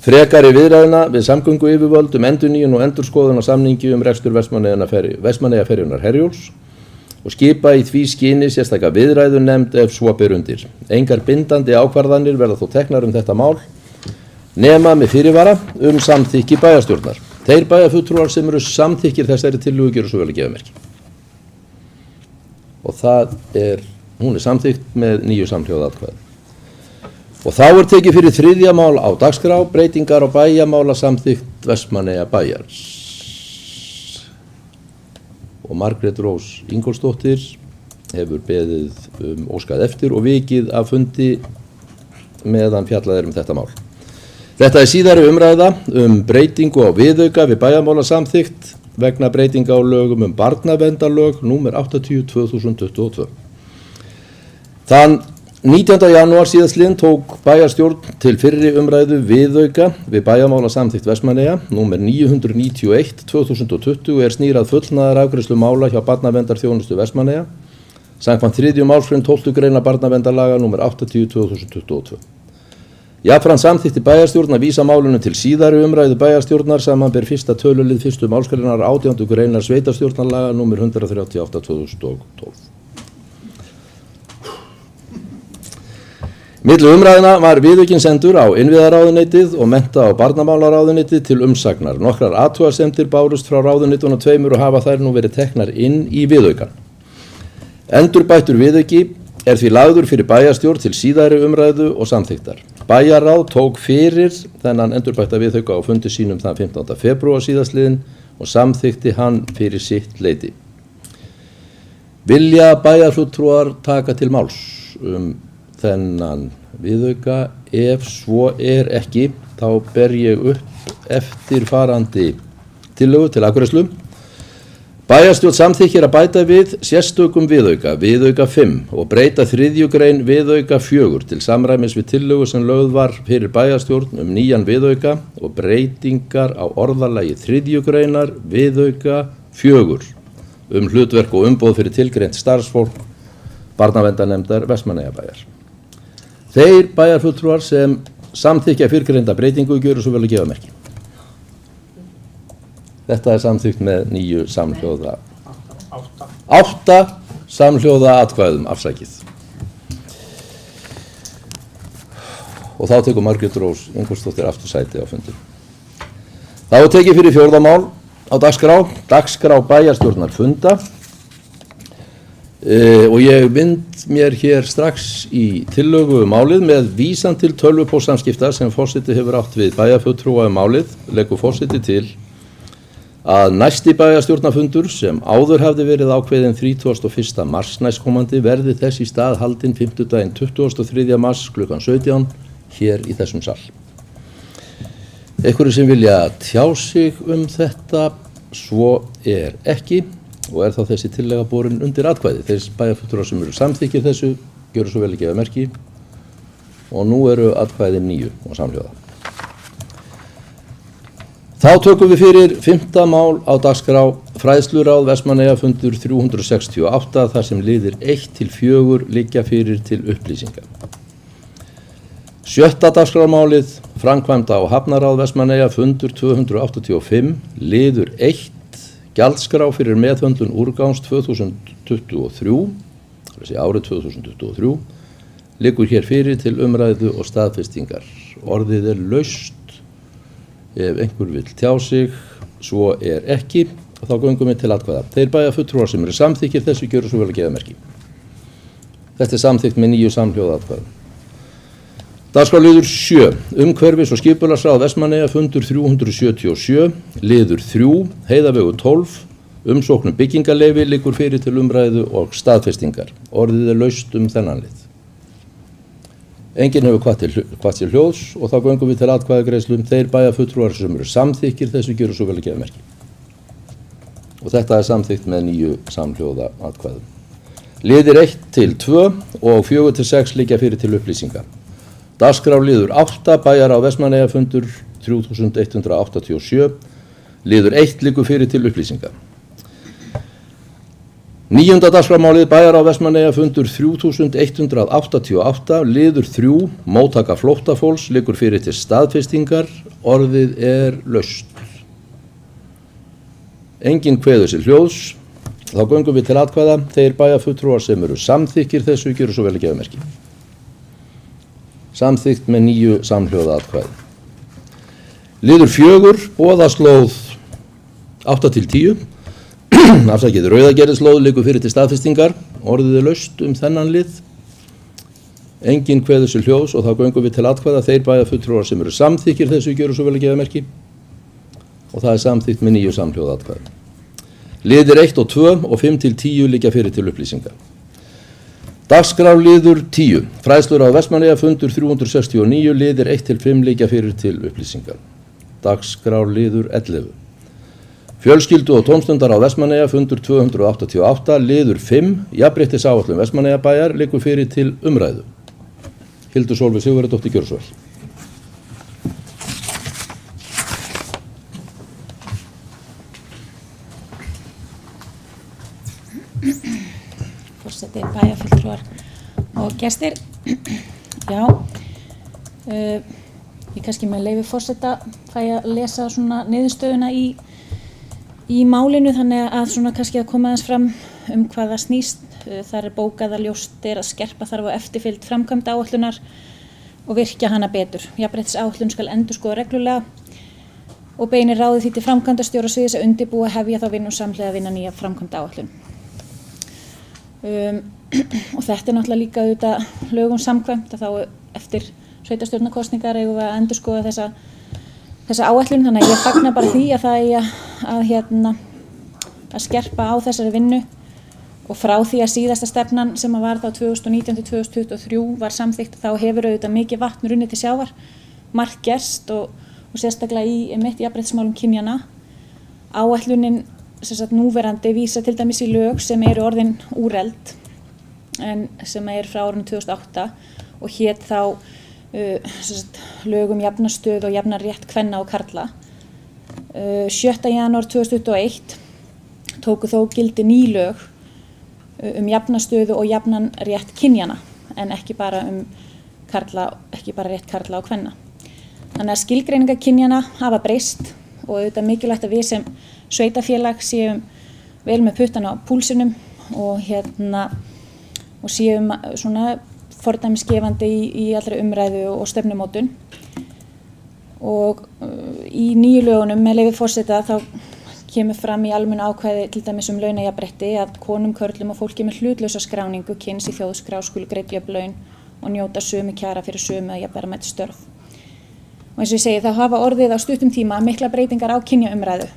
frekari viðræðina við samgönguyfirvöld endurnýjun og endurskoðun á samningi rekstur Vestmannaeyjaferjunnar Herjólfs og skipa í því skyni sérstaka viðræðunefnd ef svo ber undir. Engar bindandi ákvarðanir verða þó teknar þetta mál nema með fyrirvara samþykki bæjarstjórnar. Þeir bæjarfulltrúar sem eru samþykkir þessari tillögu gjöra svo vel að gefa merki. Og hún er samþykkt með 9 samhljóða atkvæði. Og þá er tekið fyrir 3. mál á dagskrá, breytingar á bæjamála samþykkt Vestmannaeyjabæjar. Og Margrét Rós Ingólfsdóttir hefur beðið óskað eftir og vikið af fundi meðan fjallað þetta mál. Þetta er síðari umræða breytingu á viðauka við bæjamála samþykkt vegna breytinga á lögum barnaverndarlög númer 80/2022. Þann 19. janúar síðastliðinn tók bæjarstjórn til fyrri umræðu viðauka við bæjamála samþykkt Vestmannaeyja númer 991/2020 snýrað fullnaðarafgreiðslu mála hjá barnaverndarþjónustu Vestmannaeyja samkvæmt 3. málsgrein 12. greina barnaverndarlaga númer 80/2022. Jafnframt samþykkti bæjarstjórn að vísa málinu til síðari umræðu bæjarstjórnar samanber 1. tölulið 1. málsgreinar 18. greinar sveitarstjórnarlaga númer 138/2012. Milli umræðina var viðaukinn sendur á innviðaráðuneytið og mennta- og barnamálaráðuneytið til umsagnar. Nokkrar athugasemdir bárust frá ráðuneytunum 2 og hafa þær nú verið teknar inn í viðaukann. Endurbættur viðauki er því lagður fyrir bæjarstjórn til síðari umræðu og samþykktar. Bæjarráð tók fyrir þennan endurbætta viðauka á fundi sínum þann 15. febrúar síðastliðinn og samþykkti hann fyrir sitt leyti. Vilja bæjarfulltrúar taka til máls þennan viðauka? Ef svo er ekki, þá ber ég upp eftirfarandi tillögu til afgreiðslu. Bæjarstjórn samþykkir að bæta við sérstökum viðauka 5 og breyta 3. grein viðauka 4 til samræmis við tillögu sem lögð var fyrir bæjarstjórn nýjan viðauka og breytingar á orðalagi 3. greinar viðauka 4 hlutverk og umboð fyrir tilgreint starfsfólk barnaverndarnefndar Vestmannaeyjabæjar. Þeir bæjarfulltrúar sem samþykkja fyrrgreinda breytingu gjöru svo vel að gefa merki. Þetta er samþykkt með 9 samhljóða 8 samhljóða atkvæðum afsakið. Og þá tekur Margrét Rós Ingólfsdóttir aftur sæti á fundum. Þá er tekið fyrir 4. mál á dagskrá bæjarstjórnar funda og ég vind mér hér strax í tillögu málið með vísan til tölvupóstsamskipta sem forseti hefur átt við bæjarfulltrúa málið leggur forseti til að næsti bæjarstjórnarfundur sem áður hafði verið ákveðinn 31. mars næstkomandi verði þess í stað haldinn fimmtudaginn 23. mars kl. 17 hér í þessum sal. Einhverju sem vilja tjá sig þetta? Svo er ekki og er þá þessi tillega borin undir atkvæði. Þeir bæjarfulltrúar sem eru samþykkir þessu gjöru svo vel að gefa merki og nú eru atkvæðin 9 og samhljóða. Þá tökum við fyrir 5. mál á dagskrá fræðsluráð Vestmannaeyja fundur 368 þar sem liðir 1-4 liggja fyrir til upplýsinga. 7. dagskrármálið framkvæmda á hafnaráð Vestmannaeyja fundur 285 liður 1 gjaldskrá fyrir meðhöndlun úrgangs 2023 árið 2023 liggur hér fyrir til umræðu og staðfestingar. Orðið er laust ef einhver vill tjá sig, svo er ekki og þá göngum við til atkvæða. Þeir bæjarfulltrúar sem eru samþykkir þessu gjöru svo vel að gefa merki. Þetta er samþykkt með 9 samhljóða atkvæðum. Dagskrárliður 7. Umhverfis- og skipulagsráð Vestmannaeyja fundur 377 liður 3 Heiðavegur 12 umsókn byggingarleyfi liggur fyrir til umræðu og staðfestingar. Orðið er laust þennan lið. Enginn hefur hvatt sér hljóðs og þá göngum við til atkvæðagreiðslu. Þeir bæjarfulltrúar sem eru samþykkir þessu gjöru svo vel að gefa merki. Og þetta er samþykkt með 9 samhljóða atkvæðum. Liðir 1-2 og 4-6 liggja fyrir til upplýsinga. Dagskrárliður 8, bæjarráð Vestmannaeyjafundur 3187, liður 1 liggur fyrir til upplýsinga. 9. dagskrármálið, bæjarráð Vestmannaeyjafundur 3188, liður 3, móttaka flóttafólks, liggur fyrir til staðfestingar, orðið er laust. Enginn kveður sér hljóðs, þá göngum við til atkvæða. Þeir bæjarfulltrúar sem eru samþykkir þessu gjöru svo vel að gefa merki. Samþykkt með 9 samhljóða atkvæði. Liður 4, boðaslóð 8-10, afsakið, Rauðagerðislóð liggur fyrir til staðfestingar, orðið er laust þennan lið. Enginn kveður sér hljóðs og þá göngum við til atkvæða. Þeir bæjarfulltrúar sem eru samþykkir þessu gjöru svo vel að gefa merki. Og það er samþykkt með 9 samhljóða atkvæði. Liðir 1 og 2 og 5-10 liggja fyrir til upplýsinga. Dagskrárliður 10, fræðslur á Vestmannaeyjafundur 369, liðir 1-5 liggja fyrir til upplýsinga. Dagskrárliður 11. Fjölskyldu og tómstundar á Vestmannaeyjafundur 288, liður 5, jafnréttisáætlun Vestmannaeyjabæjar liggur fyrir til umræðu. Hildur Sólveig Sigurðardóttir, gjörðu svo vel. Forseti, bæjarfulltrúar og gestir. Já, ég kannski með leyfi forseta fæ að lesa svona niðurstöðuna í málinu, þannig að svona kannski að koma aðeins fram hvað það snýst. Þar er bókað að ljóst að skerpa þarf á eftirfylgd framkvæmda áætlunar og virkja hana betur. Jafnréttisáætlun skal endurskoða reglulega og beinir ráðið því til framkvæmdastjóra sviðs að undirbúa hefja þá vinnu samhliða að vinna nýja framkvæmda áætlun. Og þetta er náttúrulega líka auðvitað lögum samkvæmt að þá eftir sveitarstjórnarkosningar eigum við að endurskoða þessa áætlun, þannig að ég fagna bara því að það eigi að skerpa á þessari vinnu. Og frá því að síðasta stefnan sem var þá 2019-2023 var samþykkt, þá hefur auðvitað mikið vatn runnið til sjávar, margt gerst og sérstaklega í mitt jafnréttismálum kynjanna. Áætlunin núverandi vísa til dæmis í lög sem eru orðin úreld en sem er frá árinu 2008 og hét þá lög jafna stöðu og jafna rétt kvenna og karla. 7. janúar 2021 tóku þó gildi ný lög jafna stöðu og jafnan rétt kynjana en ekki bara rétt karla og kvenna. Þannig að skilgreiningar kynjana hafa breyst og auðvitað mikilvægt að við sem sveitarfélag séum vel með puttana á púlsinum og séum svona fordæmisgefandi í allri umræðu og stefnumótun. Og í nýju lögunum með leyfi forseta þá kemur fram í almennu ákvæði til dæmis launajafnrétti að konum, körlum og fólki með hlutlausa skráningu kyns í þjóðskrá skulu greidd jöfn laun og njóta sömu kjara fyrir sömu að jafnverðmæt störf. Og eins og ég segi, þá hafa orðið á stuttum tíma mikla breytingar á kynjaumræðu.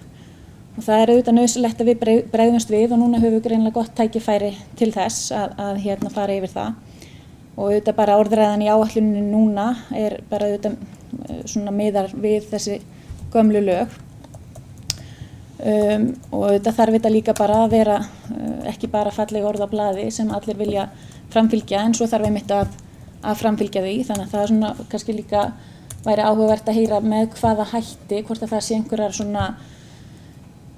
Og það er auðvitað nauðsynlegt að við bregðumst við og núna höfum við greinilega gott tækifæri til þess að fara yfir það. Og auðvitað bara orðræðan í áætluninu núna er bara auðvitað svona miðar við þessi gömlu lög. Og auðvitað þarf þetta líka bara að vera ekki bara falleg orð á blaði sem allir vilja framfylgja en svo þarf einmitt að framfylgja því. Þannig að það er svona kannski líka væri áhugavert að heyra með hvaða hætti, hvort að það sé einhverjar svona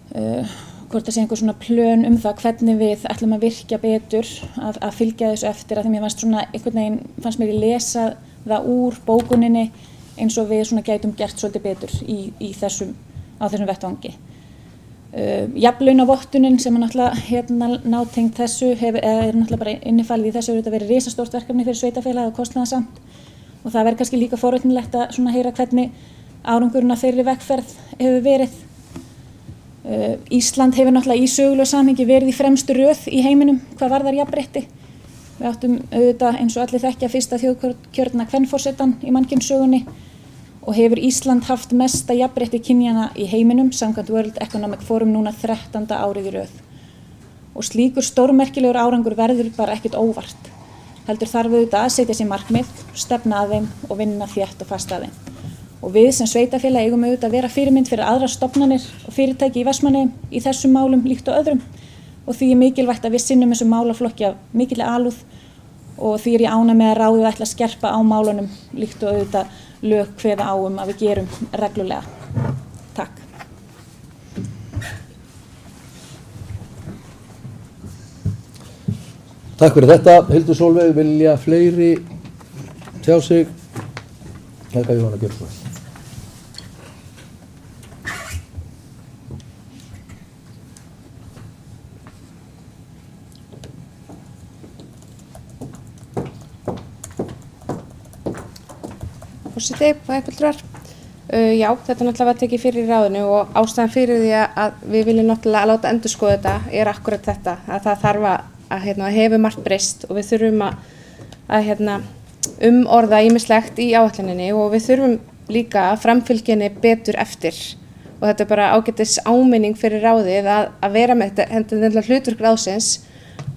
hvort það sé einhver svona plön það hvernig við ætlum að virkja betur að fylgja þessu eftir að því mér fannst mér í lesa það úr bókuninni eins og við svona gætum gert svolítið betur á þessum vettvangi. Jafnlaunavottunin sem er náttúrulega nátengt þessu er náttúrulega bara innifalið í þessu hefur þetta verið risastórt verkefni fyrir sveitarfélag og kostnaðarsamt og það verður kannski líka forvitnilegt að svona heyra hvernig árangurinn af þeirri vegferð hefur verið. Ísland hefur náttúrulega í sögulegu samhengi verið í fremstu röð í heiminum hvað varðar jafnrétti. Við áttum auðvitað eins og allir þekkja fyrsta þjóðkjörna kvenforsetann í mannkynssögunni og hefur Ísland haft mesta jafnrétti kynjana í heiminum samkvæmt World Economic Forum núna 13. árið í röð. Og slíkur stórmerkilegur árangur verður bara ekkert óvart. Heldur þarf auðvitað að setja sér markmið, stefna að þeim og vinna þétt og fast að þeim. Og við sem sveitarfélag eigum auðvitað að vera fyrirmynd fyrir aðrar stofnanir og fyrirtæki í Vestmannaeyjum í þessum málum líkt og öðrum og því er mikilvægt að við sinnum þessum málaflokki af mikilli alúð og því ég ánægð með að ráðið ætla að skerpa á málunum líkt og auðvitað lög kveða á að við gerum reglulega. Takk. Takk fyrir þetta. Hildur Sólveig, vilja fleiri tjá sig? Helga Jóhanna Björnsson. Forseti, bæjarfulltrúar. Já, þetta náttúrulega var tekið fyrir í ráðinu og ástæðan fyrir því að við viljum náttúrulega að láta endurskoða þetta er akkurat þetta, að það þarf að hefur margt breyst og við þurfum að umorða ýmislegt í áætluninni og við þurfum líka að framfylgja henni betur eftir og þetta er bara ágætis áminning fyrir ráðið að vera með þetta hlutverk ráðsins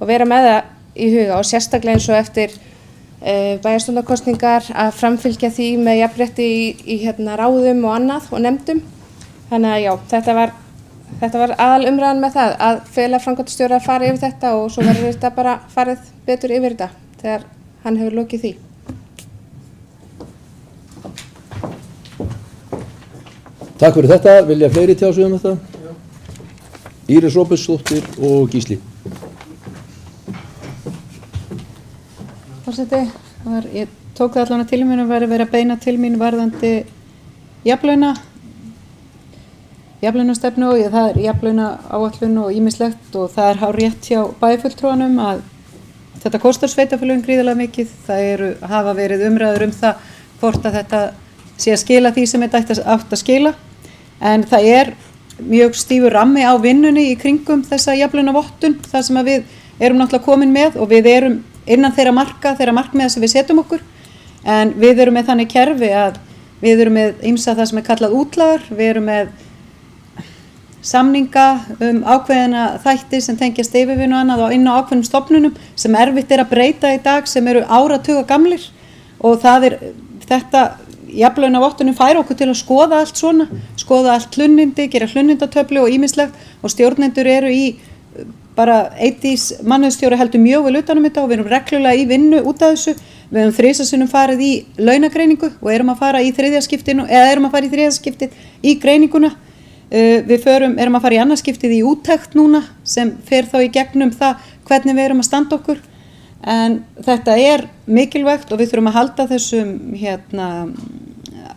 og vera með það í huga og sérstaklega eins og eftir bæjarstjórnarkosningar að framfylgja því með jafnrétti í ráðum og annað og nefndum. Þannig að já, þetta var aðal umræðan með það að fela framkvæmdastjóra að fara yfir þetta og svo verður þetta bara farið betur yfir þetta þegar hann hefur lokið því. Takk fyrir þetta. Vilja fleiri tjá sig þetta? Íris Róbertsdóttir og Gísli. Forseti, ég tók það allan að til mín og verið að beina til mín varðandi jafnlaunastefnu og það er jafnlaunaáætlun og ýmislegt og það er hárrétt hjá bæjarfulltrúanum að þetta kostar sveitarfélögin gríðarlega mikið. Það hafa verið umræður það hvort að þetta sé að skila því sem þetta átt að skila en það er mjög stífur rammi á vinnunni í kringum þessa jafnlaunavottun þar sem að við erum náttúrulega komin með og við erum innan þeirra markmiða sem við setjum okkur en við erum með þannig kerfi að við erum með ýmsa það sem er kallað útlagar, við erum með samninga ákveðina þætti sem tengjast yfirvinnu og annað og inn á ákveðnum stofnunum sem erfitt er að breyta í dag sem eru áratuga gamlir og það er þetta jafnlaunavottunin fær okkur til að skoða allt svona, skoða allt hlunnindi, gera hlunnindatöflu og ýmislegt og stjórnendur eru í bara Eydís mannauðsstjóri heldur mjög vel utan þetta og við erum reglulega í vinnu út af þessu. Við höfum 3 sinnum farið í launagreiningu og erum að fara í þriðja skiptið í greininguna. Við erum að fara í annað skiptið í úttekt núna sem fer þá í gegnum það hvernig við erum að standa okkur. En þetta er mikilvægt og við þurfum að halda þessum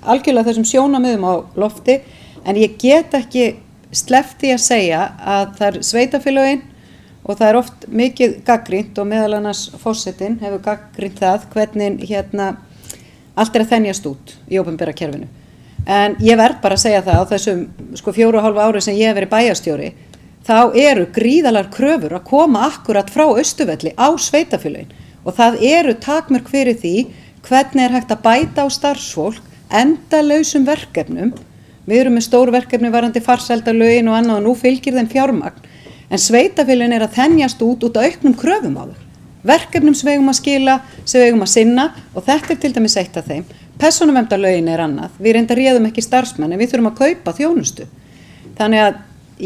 algjörlega þessum sjónarmiðum á lofti en ég get ekki sleppt því að segja að það er sveitarfélögin og það er oft mikið gagnrýnt og meðal annars forsetinn hefur gagnrýnt það hvernig allt er að þenjast út í opinbera kerfinu. En ég verð bara að segja það á þessum 4,5 ári sem ég hef verið bæjarstjóri, þá eru gríðarlegar kröfur að koma akkurat frá Austurvelli á sveitarfélögin og það eru takmörk fyrir því hvernig er hægt að bæta á starfsfólk endalausum verkefnum. Við erum með stór verkefni varðandi farsældarlögin og annað og nú fylgir þeim fjármagn. En sveitarfélögin er að þenjast út af auknum kröfum á þau. Verkefnum sem við eigum að skila, sem við eigum að sinna og þetta er til dæmis eitt af þeim. Persónuverndarlögin er annað. Við reyndar réðum ekki starfsmenn en við þurfum að kaupa þjónustu. Þannig að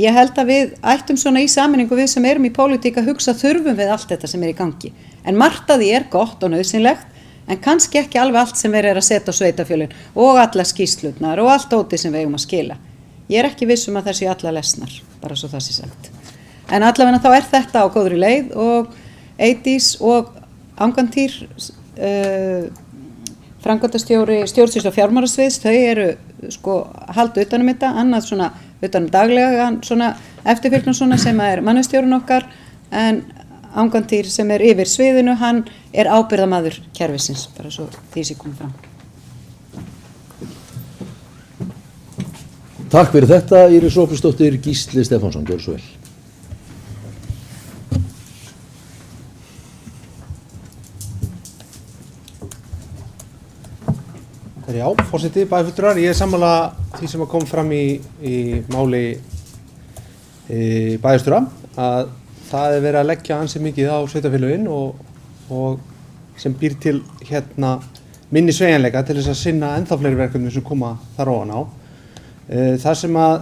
ég held að við ættum svona í sameiningu við sem erum í pólitík að hugsa þurfum við allt þetta sem er í gangi. En margt af því er gott og nauðsynlegt en kannski ekki alveg allt sem verið að setja á sveitarfélögin og alla skýrslurnar og allt ótið sem við eigum að skila. Ég er ekki viss um að það séu alla lesnar, bara svo það sé sagt. En allavega þá er þetta á góðri leið og Eydís og Angantýr, framkvæmdastjóri stjórnsýslu og fjármálasviðs, þau eru halda utan þetta, annað svona utan daglega svona eftirfylgni svona sem er mannauðsstjórinn okkar en Angantýr sem er yfir sviðinu, hann er ábyrgðarmaður kerfisins, bara svo því sem kom fram. Takk fyrir þetta, Íris Róbertsdóttir, Gísli Stefánsson, gjörðu svo vel. Já, forseti, bæjarfulltrúar, ég er sammála því sem kom fram í máli bæjarstjóra að það er verið að leggja ansi mikið á sveitarfélögin og sem býr til minni sveigjanleika til þess að sinna ennþá fleiri verkefni sem koma þar ofan á. Það sem að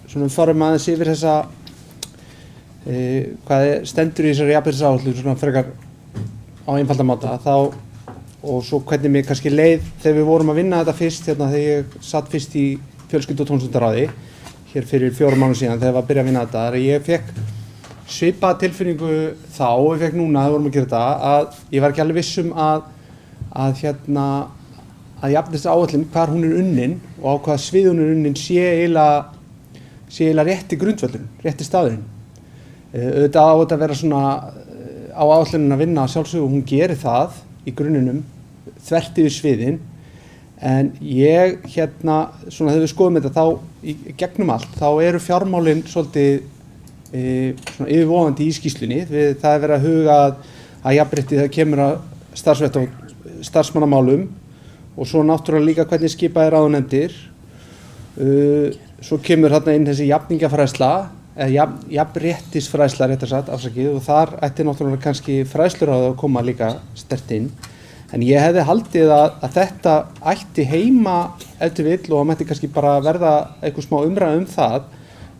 svona farum aðeins yfir þessa hvað stendur í þessari jafnréttisáætlun svona frekar á einfaldan máta þá, og svo hvernig mér kannski leið þegar við vorum að vinna þetta fyrst hérna þegar ég satt fyrst í fjölskyldu- og tómstundaráði hér fyrir 4 mánuðum síðan þegar ég var að byrja að vinna þetta, ég fekk svipaða tilfinningu þá og ég fekk núna þegar við vorum að gera þetta, að ég var ekki alveg viss um að jafnréttisáætlun hvar hún er unnin og á hvaða svið hún er unnin sé eiginlega rétti grundvöllurinn, rétti staðurinn. Auðvitað á þetta að vera svona á áætlunin að vinna sjálfsögðu, hún gerir það í grunninum þvert yfir sviðin, en ég svona þegar við skoðum þetta þá í gegnum allt, þá eru fjármálin svolítið svona yfirvofandi í skýrslunni. Það er verið að huga að jafnrétti þegar kemur að starfsmannamálum og svo náttúrulega líka hvernig skipaði ráðunefndir. Svo kemur þarna inn þessi jafningjafræðsla, eða jafnréttisfræðsla réttar sagt, afsakið, og þar ætti náttúrulega kannski fræðsluráð að koma líka sterkt inn. En ég hefði haldið að þetta ætti heima ef til vill og það mætti kannski bara verða eitthvað smá umræða það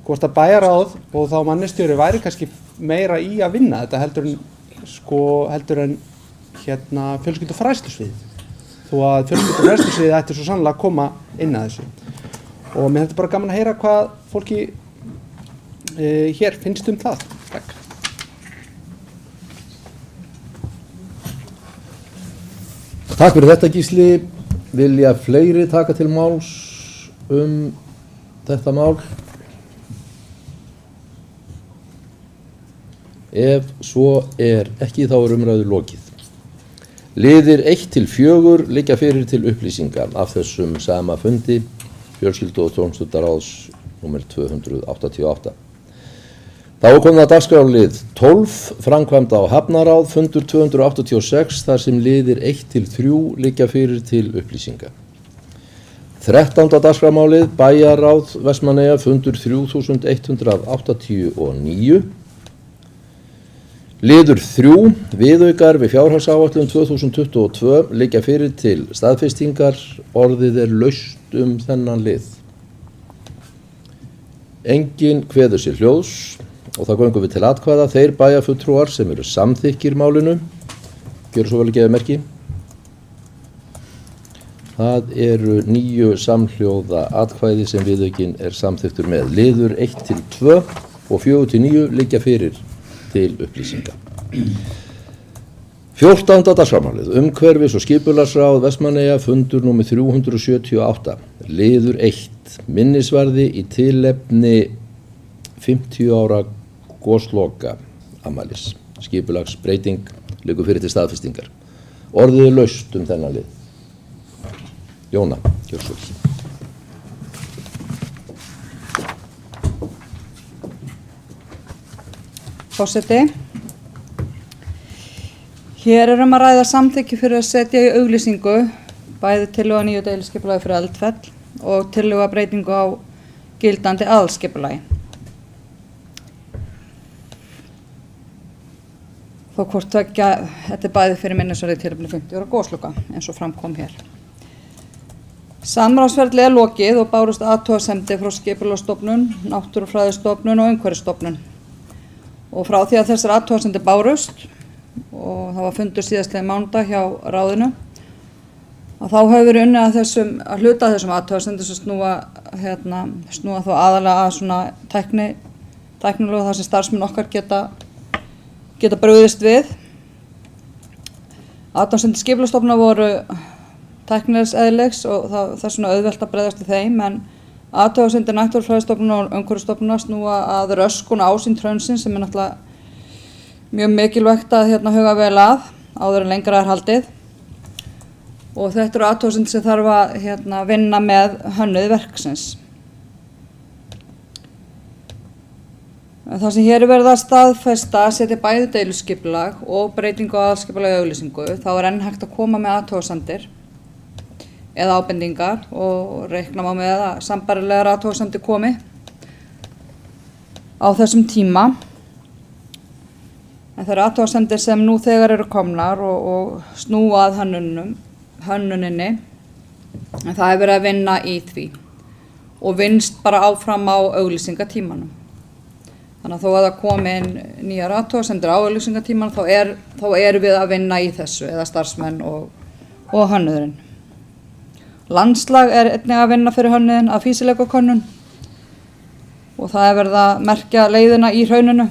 hvort að bæjarráð og þá mannestjóri væri kannski meira í að vinna þetta heldur en fjölskyldufræðslusvið. Þó að fjölskyldufræðslusvið ætti svo sannlega að koma inn að þessu. Og mér þetta bara gaman að heyra hvað fólki hér finnst það. Takk. Takk fyrir þetta, Gísli. Vilja fleiri taka til máls þetta mál? Ef svo er ekki þá umræðu lokið. Liðir 1-4 liggja fyrir til upplýsingar af þessum sama fundi fjölskyldu- og tómstundaráðs nr. 288. Þá er komið að dagskrárlið 12, framkvæmda á Hafnaráð, fundur 286, þar sem liðir 1-3 liggja fyrir til upplýsinga. 13. dagskrármálið, Bæjarráð Vestmannaeyja, fundur 3189. Liður 3, viðaukar við fjárhagsáætlun 2022 liggja fyrir til staðfestingar, orðið er laust þennan lið. Enginn kveður sér hljóðs og þá göngum við til atkvæða. Þeir bæjarfulltrúar sem eru samþykkir málinu, gjörðu svo vel að gefa merki. Það eru 9 samhljóða atkvæði sem viðaukinn er samþykktur með. Liður 1-2 og 4-9 liggja fyrir til upplýsinga. 14. dagskrármálið, umhverfis- og skipulagsráð Vestmannaeyja, fundur nr. 378. Liður 1, minnisvarði í tilefni 50 ára gosloka afmælis. Skipulagsbreyting liggur fyrir til staðfestingar. Orðið er laust þennan lið. Jóna, gjörðu svo vel. Forseti. Hér að ræða samþykki fyrir að setja í auglýsingu bæði tillögu að nýju deiliskipulagi fyrir Eldfell og tillögu að breytingu á gildandi aðalskipulagi. Þó hvort tveggja, þetta er bæði fyrir minnisvarði í tilefni 50 ára gosloka eins og fram kom hér. Samráðsferli er lokið og bárust athugasemdir frá Skipulagsstofnun, Náttúrufræðistofnun og Umhverfisstofnun. Og frá því að þessar athugasemdir bárust og það var fundur síðastliðinn mánudag hjá ráðinu og þá hefur verið unnið að hluta þessum athugasemdum sem snúa þó aðalega að svona tæknilegu þar sem starfsmenn okkar geta brugðist við. Athugasemdir Skipulagsstofnunar voru tæknilegs eðlilegs og það er svona auðvelt að bregðast við þeim, en athugasemdir Náttúrufræðistofnunar og Umhverfisstofnunar snúa að röskun á ásýnd hraunsins sem er náttúrulega mjög mikilvægt að huga vel að áður en lengra er haldið. Og þetta eru athugasemdir sem þarf að vinna með hönnuði verksins. Það sem hér er verið að staðfesta að setja bæði deiluskipulag og breytingu á aðalskipulagi auglýsingu, þá er enn hægt að koma með athugasemdir eða ábendingar og reikna má með að sambærilegar athugasemdir komi á þessum tíma. En það eru athugasemdir sem nú þegar eru komnar og snúa að hönnuninni, en það hefur verið að vinna í því og vinnst bara áfram á auglýsingatímanum. Þannig að þó að það komi inn nýjar athugasemdir á auglýsingatíman þá erum við að vinna í þessu, eða starfsmenn og hönnuðurinn. Landslag er einnig að vinna fyrir hönnuðinn að fýsileikakönnun og það er verið að merkja leiðina í hrauninu.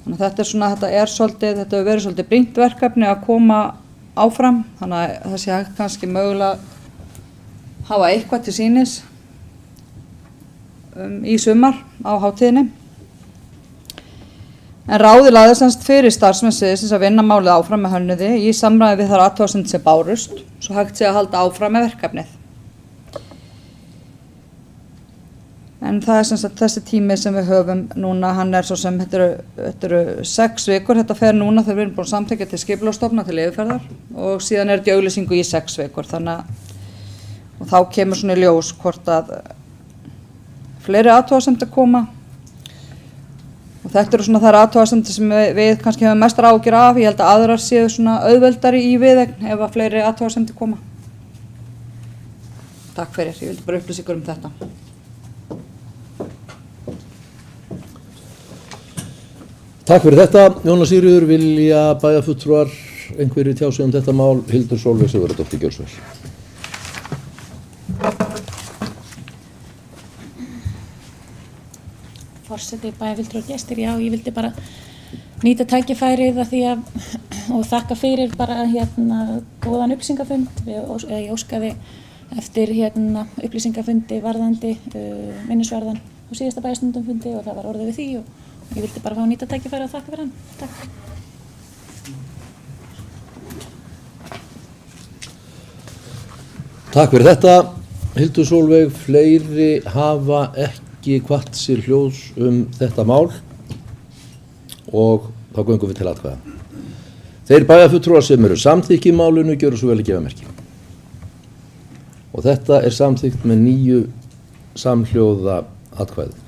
Þannig að þetta hefur verið svolítið brýnt verkefni að koma áfram, þannig að það sé hægt kannski mögulega hafa eitthvað til sýnis í sumar á hátíðinni. En ráðið lagði semst fyrir starfsmenn sviðsins að vinna málið áfram með hönnuði í samræmi við þær athugasemdir sem bárust, svo hægt sé að halda áfram með verkefnið. En það er semst þessi tími sem við höfum núna, hann er svo sem, þetta eru 6 vikur, þetta fer núna þegar við erum búin að samþykkja til skipulagsstofnunar til yfirferðar og síðan er þetta auglýsingu í 6 vikur, og þá kemur svona í ljós hvort að fleiri athugasemdir koma. Og þetta eru svona þær athugasemdir sem við kannski hefum mestar áhyggjur af, ég held að aðrar séu svona auðveldari í viðeign ef að fleiri athugasemdir koma. Takk fyrir, ég vildi bara upplýsa ykkur um þetta. Takk fyrir þetta. Jóna Sigríður, vilja bæjarfulltrúar einhverju tjá sig um þetta mál? Hildur Sólveig Sigurðardóttir, gjörðu svo vel. Forseti, bæjarfulltrúar, gestir, já, ég vildi bara nýta tækifærið og þakka fyrir bara góðan upplýsingafund. Ég óskaði eftir upplýsingafundi varðandi minnisvarðan á síðasta bæjarstundumfundi og það var orðið við því og ég vildi bara fá nýta tækifærið og þakka fyrir hann. Takk. Takk fyrir þetta. Hildur Sólveig, fleiri hafa ekki hvatt sér hljóðs þetta mál og þá göngum við til atkvæða. Þeir bæjarfulltrúar sem eru samþykki í málinu gjöru svo vel að gefa merki. Og þetta er samþykkt með 9 samhljóða atkvæðum.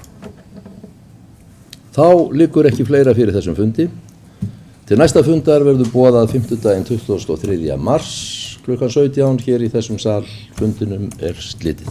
Þá liggur ekki fleira fyrir þessum fundi. Til næsta fundar verður boðað 5. 23. mars kl. 17 hér í þessum sal. Fundinum er slitið.